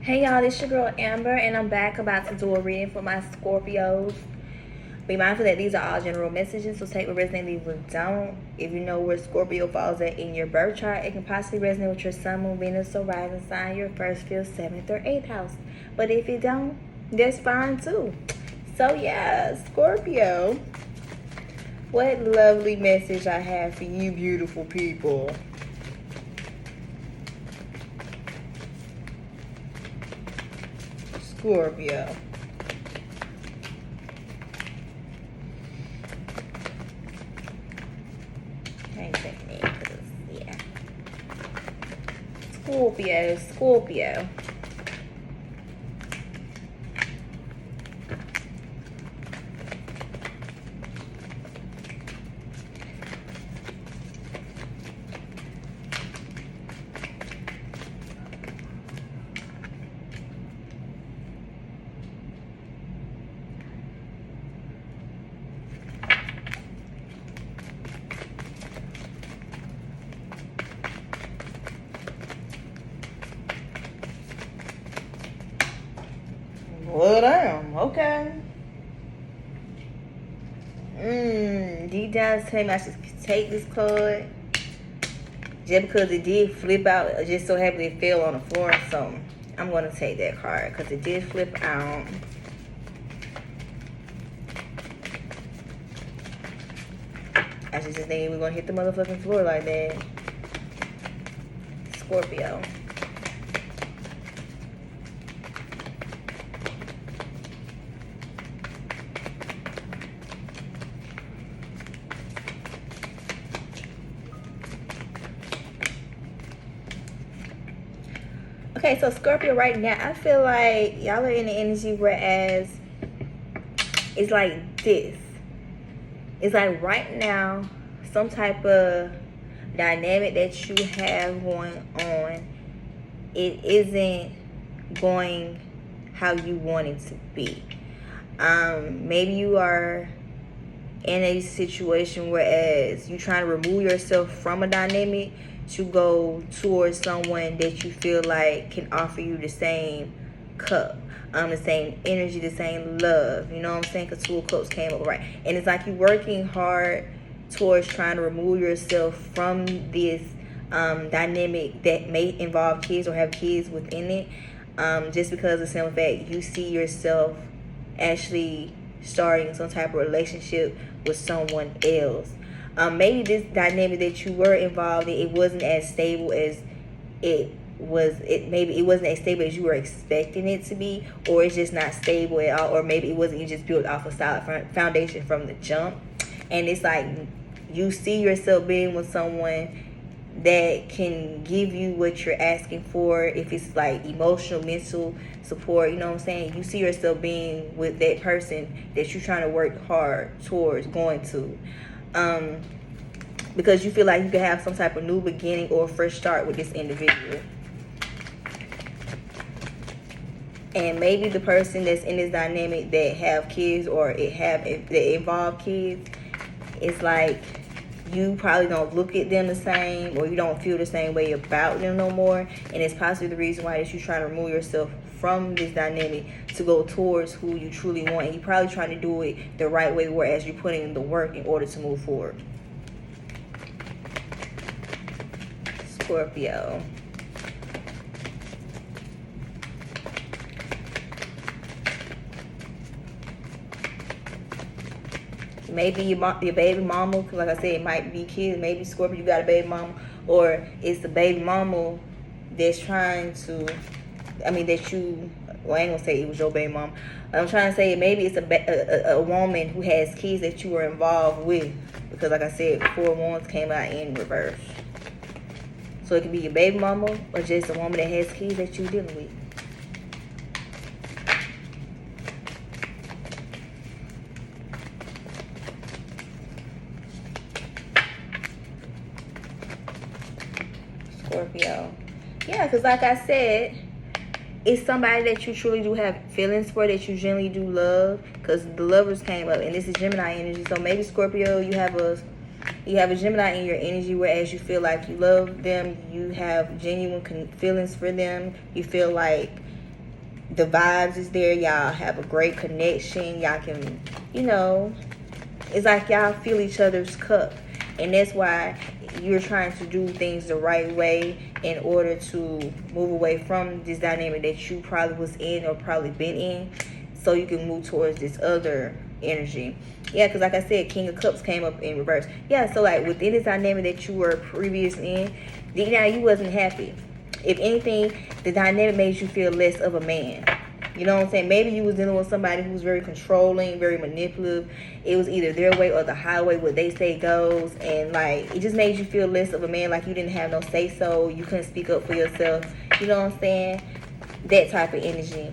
Hey y'all, this your girl Amber, and I'm back about to do a reading for my Scorpios. Be mindful that these are all general messages, so take what resonates, leave what don't. If you know where Scorpio falls at in your birth chart, it can possibly resonate with your Sun, Moon, Venus, or rising sign, your first, fifth, seventh, or eighth house. But if it don't, that's fine too. So yeah, Scorpio, what lovely message I have for you beautiful people. Scorpio. Yeah. Scorpio. Well, damn. Okay. Deep down tell me I should take this card. Just because it did flip out, it just so happened it fell on the floor or something. I'm going to take that card because it did flip out. I just think we're going to hit the motherfucking floor like that. Scorpio. Okay, so Scorpio right now, I feel like y'all are in the energy whereas it's like this. It's like right now, some type of dynamic that you have going on, it isn't going how you want it to be. Maybe you are in a situation whereas you're trying to remove yourself from a dynamic to go towards someone that you feel like can offer you the same cup, the same energy, the same love. You know what I'm saying? Because Two of Cups came up, right? And it's like you're working hard towards trying to remove yourself from this dynamic that may involve kids or have kids within it, just because of the simple fact you see yourself actually starting some type of relationship with someone else. Maybe this dynamic that you were involved in, it wasn't as stable as maybe it wasn't as stable as you were expecting it to be, or it's just not stable at all, or maybe it wasn't, you just built off a solid foundation from the jump. And it's like you see yourself being with someone that can give you what you're asking for, if it's like emotional, mental support, you know what I'm saying? You see yourself being with that person that you're trying to work hard towards going to. Because you feel like you can have some type of new beginning or fresh start with this individual. And maybe the person that's in this dynamic that have kids or that involve kids, it's like you probably don't look at them the same, or you don't feel the same way about them no more. And it's possibly the reason why that you're trying to remove yourself from this dynamic to go towards who you truly want. And you're probably trying to do it the right way, whereas you're putting in the work in order to move forward. Scorpio. Maybe your baby mama, because like I said, it might be kids. Maybe Scorpio, you got a baby mama, or it's the baby mama that's trying to, that you, well, I ain't gonna say it was your baby mama. I'm trying to say maybe it's a woman who has kids that you were involved with, because like I said, 4 Wands came out in reverse. So it could be your baby mama or just a woman that has kids that you're dealing with. Scorpio. Yeah, because like I said, it's somebody that you truly do have feelings for, that you generally do love, because the Lovers came up, and this is Gemini energy. So maybe Scorpio, you have a Gemini in your energy, whereas you feel like you love them, you have genuine feelings for them, you feel like the vibes is there. Y'all have a great connection. Y'all can, you know, it's like y'all feel each other's cup. And that's why you're trying to do things the right way in order to move away from this dynamic that you probably was in or probably been in, so you can move towards this other energy. Yeah, because like I said, King of Cups came up in reverse. Yeah, so like within this dynamic that you were previously in, deep down you wasn't happy. If anything, the dynamic made you feel less of a man. You know what I'm saying? Maybe you was dealing with somebody who was very controlling, very manipulative. It was either their way or the highway, what they say goes. And like, it just made you feel less of a man, like you didn't have no say-so. You couldn't speak up for yourself. You know what I'm saying? That type of energy.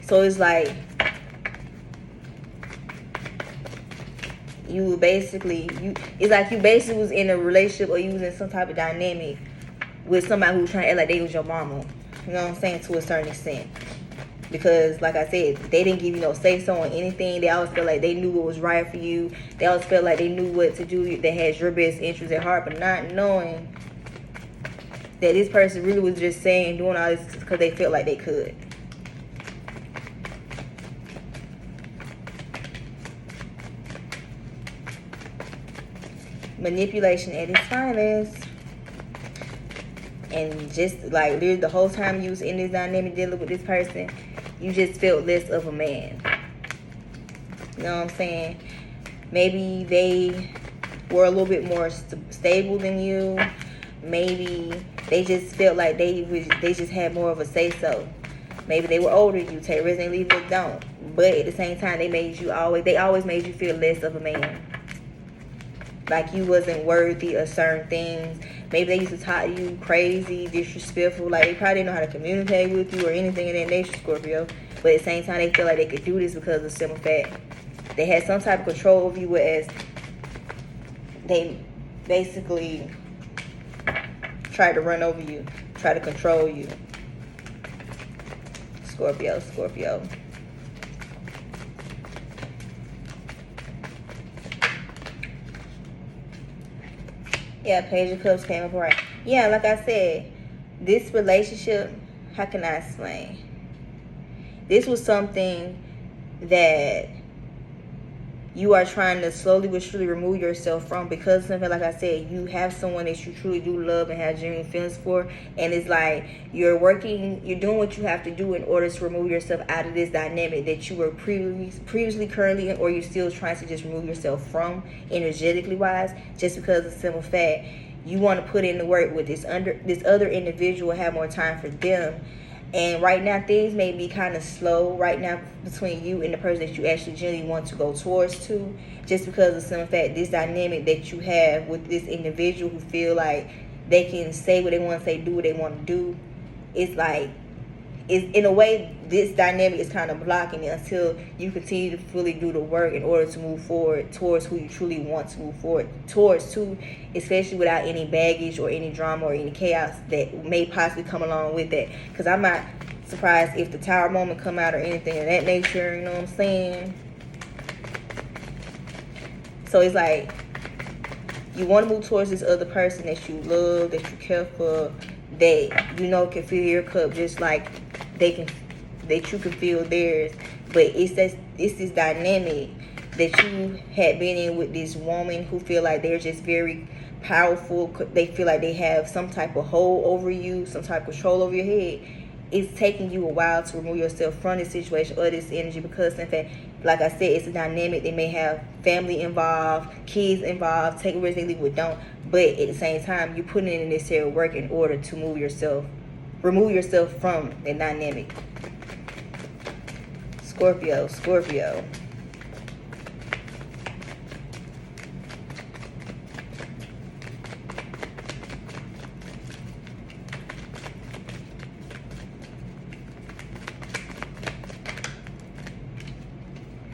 So it's like, it's like you basically was in a relationship, or you was in some type of dynamic with somebody who was trying to act like they was your mama. You know what I'm saying? To a certain extent. Because, like I said, they didn't give you no say-so on anything. They always felt like they knew what was right for you. They always felt like they knew what to do. They had your best interest at heart, but not knowing that this person really was just saying, doing all this because they felt like they could. Manipulation at its finest. And just like literally the whole time you was in this dynamic dealing with this person, you just felt less of a man. You know what I'm saying? Maybe they were a little bit more stable than you. Maybe they just felt like they just had more of a say-so. Maybe they were older than you. Take risks and leave it, don't. But at the same time, they always made you feel less of a man. Like you wasn't worthy of certain things. Maybe they used to talk to you crazy, disrespectful. Like they probably didn't know how to communicate with you or anything of that nature, Scorpio. But at the same time, they feel like they could do this because of the simple fact they had some type of control over you, whereas they basically tried to run over you, try to control you. Scorpio, Scorpio. Yeah, Page of Cups came up right. Yeah, like I said, this relationship, how can I explain? This was something that you are trying to slowly but surely remove yourself from, because something, like I said, you have someone that you truly do love and have genuine feelings for, and it's like you're doing what you have to do in order to remove yourself out of this dynamic that you were previously currently in, or you're still trying to just remove yourself from, energetically wise, just because of the simple fact you want to put in the work with this other individual, have more time for them. And right now, things may be kind of slow right now between you and the person that you actually genuinely want to go towards to, just because of some fact, this dynamic that you have with this individual who feel like they can say what they want to say, do what they want to do. It's like, in a way, this dynamic is kind of blocking it until you continue to fully do the work in order to move forward towards who you truly want to move forward towards too, especially without any baggage or any drama or any chaos that may possibly come along with that. Because I'm not surprised if the Tower moment come out or anything of that nature, you know what I'm saying? So it's like you want to move towards this other person that you love, that you care for, that you know can fill your cup just like that you can feel theirs. But it's this dynamic that you had been in with this woman who feel like they're just very powerful. They feel like they have some type of hold over you, some type of control over your head. It's taking you a while to remove yourself from this situation or this energy, because in fact, like I said, it's a dynamic. They may have family involved, kids involved, take risks they leave with don't. But at the same time, you're putting in the necessary work in order to remove yourself from the dynamic. Scorpio, Scorpio.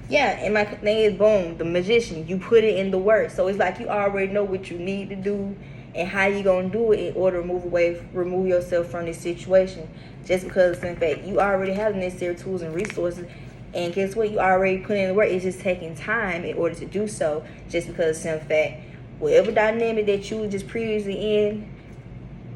Yeah, and my thing is, boom, the Magician. You put it in the work. So it's like you already know what you need to do and how you going to do it in order to remove yourself from this situation. Just because, in fact, you already have the necessary tools and resources. And guess what? You already put in the work. It's just taking time in order to do so. Just because, in fact, whatever dynamic that you were just previously in,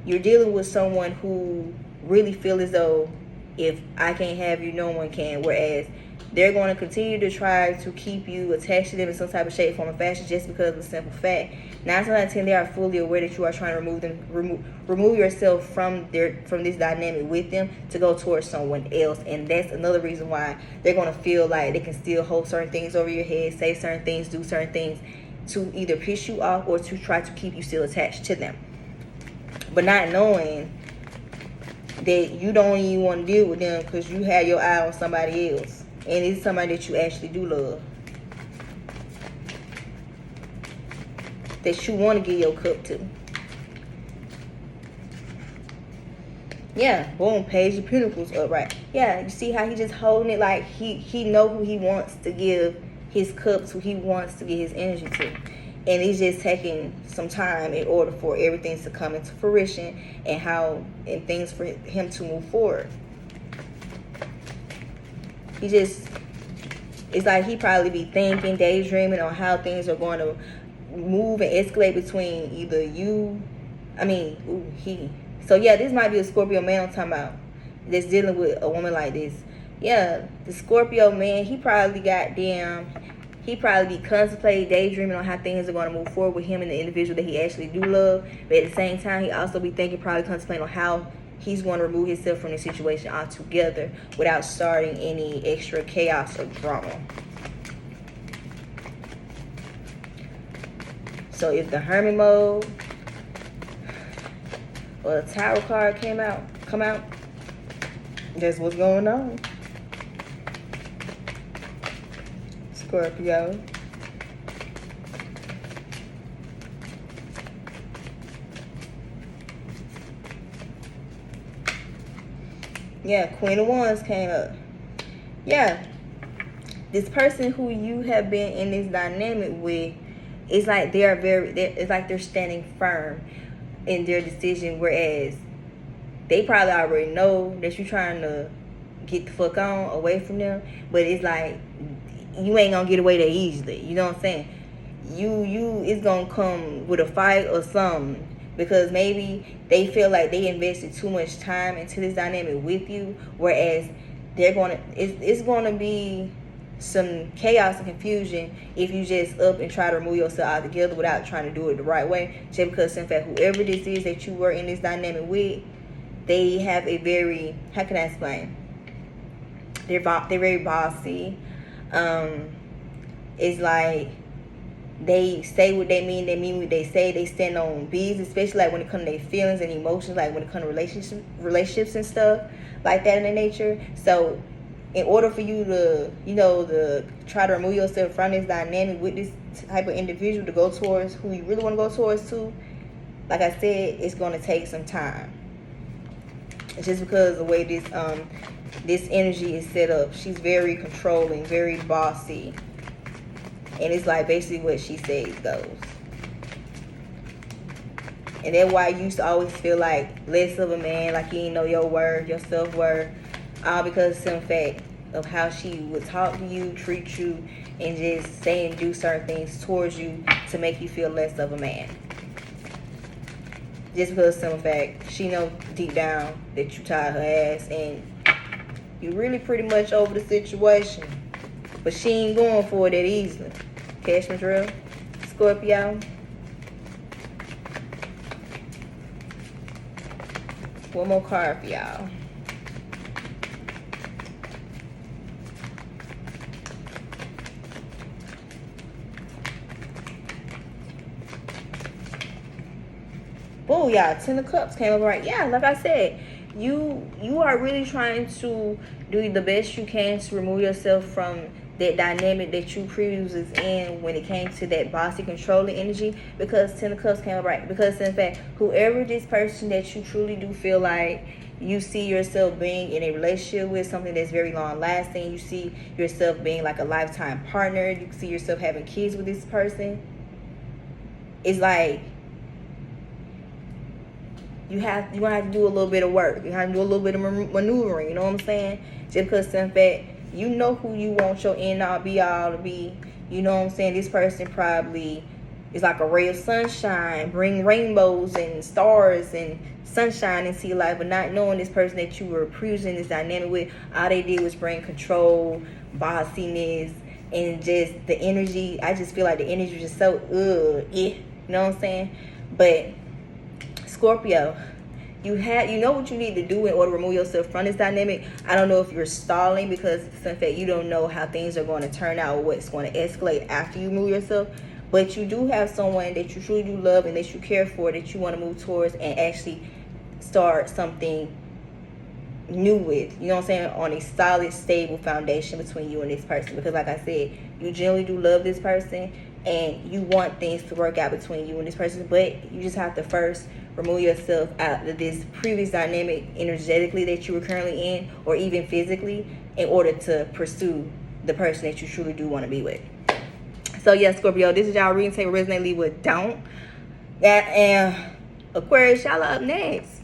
you're dealing with someone who really feel as though if I can't have you, no one can. Whereas they're going to continue to try to keep you attached to them in some type of shape, form, or fashion, just because of the simple fact 9 times out of 10 they are fully aware that you are trying to remove yourself from this dynamic with them to go towards someone else. And that's another reason why they're going to feel like they can still hold certain things over your head, say certain things, do certain things to either piss you off or to try to keep you still attached to them, but not knowing that you don't even want to deal with them because you have your eye on somebody else, and it's somebody that you actually do love, that you want to give your cup to. Yeah, boom, Page of Pentacles upright. Yeah, you see how he just holding it like he know who he wants to give his cups, who he wants to give his energy to. And he's just taking some time in order for everything to come into fruition and things for him to move forward. It's like he probably be thinking, daydreaming on how things are going to move and escalate between either he. So yeah, this might be a Scorpio man I'm talking about that's dealing with a woman like this. Yeah, the Scorpio man, he probably be contemplating, daydreaming on how things are going to move forward with him and the individual that he actually do love. But at the same time, he also be thinking, probably contemplating on how he's going to remove himself from the situation altogether without starting any extra chaos or drama. So if the Hermit mode or the Tower card come out, that's what's going on. Scorpio. Yeah, Queen of Wands came up. Yeah, this person who you have been in this dynamic with, it's like they're standing firm in their decision, whereas they probably already know that you're trying to get the fuck on away from them, but it's like you ain't gonna get away that easily. You know what I'm saying? It's gonna come with a fight or something, because maybe they feel like they invested too much time into this dynamic with you, whereas it's gonna be some chaos and confusion if you just up and try to remove yourself out together without trying to do it the right way. Just because, in fact, whoever this is that you were in this dynamic with, they have a very, how can I explain? They're very bossy. It's like they say what they mean what they say. They stand on business, especially like when it comes to their feelings and emotions, like when it comes to relationships and stuff like that in their nature. So in order for you to, to try to remove yourself from this dynamic with this type of individual to go towards who you really want to go towards to, like I said, it's going to take some time. It's just because of the way this energy is set up. She's very controlling, very bossy. And it's like basically what she says goes. And that's why you used to always feel like less of a man, like you didn't know your worth, your self-worth. All because of some fact of how she would talk to you, treat you, and just say and do certain things towards you to make you feel less of a man. Just because of some fact she knows deep down that you tied her ass and you really pretty much over the situation. But she ain't going for it that easily. Catch my drill? Scorpio. One more card for y'all. Oh, yeah, 10 of Cups came up right. Yeah, like I said, you are really trying to do the best you can to remove yourself from that dynamic that you previously was in when it came to that bossy, controlling energy, because 10 of Cups came up right. Because, in fact, whoever this person that you truly do feel like you see yourself being in a relationship with, something that's very long-lasting, you see yourself being like a lifetime partner, you see yourself having kids with this person, it's like you're going to have to do a little bit of work. You have to do a little bit of maneuvering, you know what I'm saying? Just because, in fact, you know who you want your end all be all to be. You know what I'm saying? This person probably is like a ray of sunshine, bring rainbows and stars and sunshine into your life, but not knowing this person that you were previously in this dynamic with, all they did was bring control, bossiness, and just the energy. I just feel like the energy was just so you know what I'm saying? But Scorpio, you know what you need to do in order to remove yourself from this dynamic. I don't know if you're stalling because in fact you don't know how things are going to turn out or what's going to escalate after you remove yourself. But you do have someone that you truly do love and that you care for, that you want to move towards and actually start something new with, you know what I'm saying, on a solid, stable foundation between you and this person. Because like I said, you genuinely do love this person and you want things to work out between you and this person, but you just have to first remove yourself out of this previous dynamic energetically that you were currently in, or even physically, in order to pursue the person that you truly do want to be with. So yeah, Scorpio, this is y'all reading. Take what resonate, leave what don't. And Aquarius, y'all are up next.